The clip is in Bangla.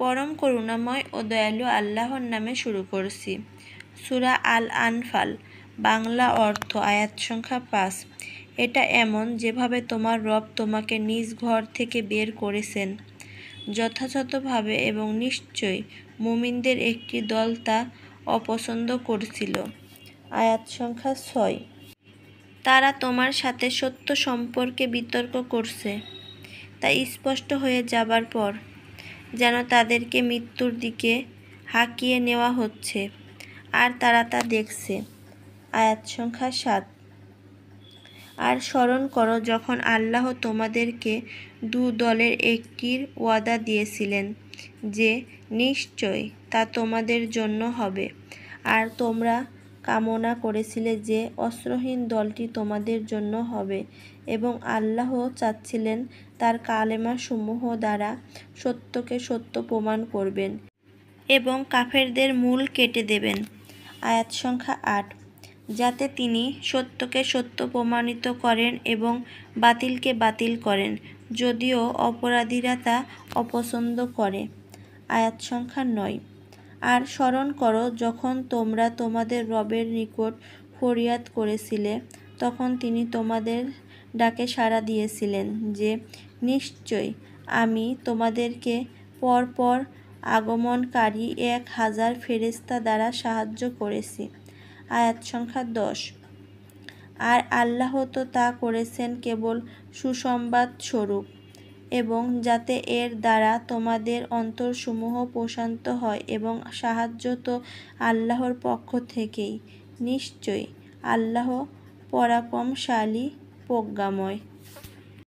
পরম করুণাময় ও দয়ালু আল্লাহর নামে শুরু করছি। সূরা আল আনফাল, বাংলা অর্থ, আয়াত সংখ্যা 5। এটা এমন যেভাবে তোমার রব তোমাকে নিজ ঘর থেকে বের করেছেন যথাযথভাবে, এবং নিশ্চয়ই মুমিনদের একটি দল তা অপছন্দ করছিল। আয়াত সংখ্যা 6। তারা তোমার সাথে সত্য সম্পর্কে বিতর্ক করছে, তা স্পষ্ট হয়ে যাবার পর যেন তাদেরকে মৃত্যুর দিকে হাঁকিয়ে নেওয়া হচ্ছে, আর তারা তা দেখছে। আয়াত সংখ্যা 7। আর স্মরণ করো যখন আল্লাহ তোমাদেরকে দু দলের একটির ওয়াদা দিয়েছিলেন যে নিশ্চয় তা তোমাদের জন্য হবে, আর তোমরা কামনা করেছিলে যে অস্ত্রহীন দলটি তোমাদের জন্য হবে, এবং আল্লাহ চাচ্ছিলেন তার কালেমা সমূহ দ্বারা সত্যকে সত্য প্রমাণ করবেন এবং কাফেরদের মূল কেটে দেবেন। আয়াত সংখ্যা 8। যাতে তিনি সত্যকে সত্য প্রমাণিত করেন এবং বাতিলকে বাতিল করেন, যদিও অপরাধীরা তা অপছন্দ করে। আয়াত সংখ্যা 9। আর স্মরণ করো যখন তোমরা তোমাদের রবের নিকট ফরিয়াদ করেছিলে, তখন তিনি তোমাদের ডাকে সাড়া দিয়েছিলেন যে নিশ্চয় আমি তোমাদেরকে পরপর আগমনকারী 1000 ফেরেশতা দ্বারা সাহায্য করেছি। আয়াত সংখ্যা 10। আর আল্লাহ তো তা করেছেন কেবল সুসংবাদ স্বরূপ, এবং যাতে এর দ্বারা তোমাদের অন্তরসমূহ প্রশান্ত হয়, এবং সাহায্য তো আল্লাহর পক্ষ থেকেই। নিশ্চয়ই আল্লাহ পরাক্রমশালী, প্রজ্ঞাময়।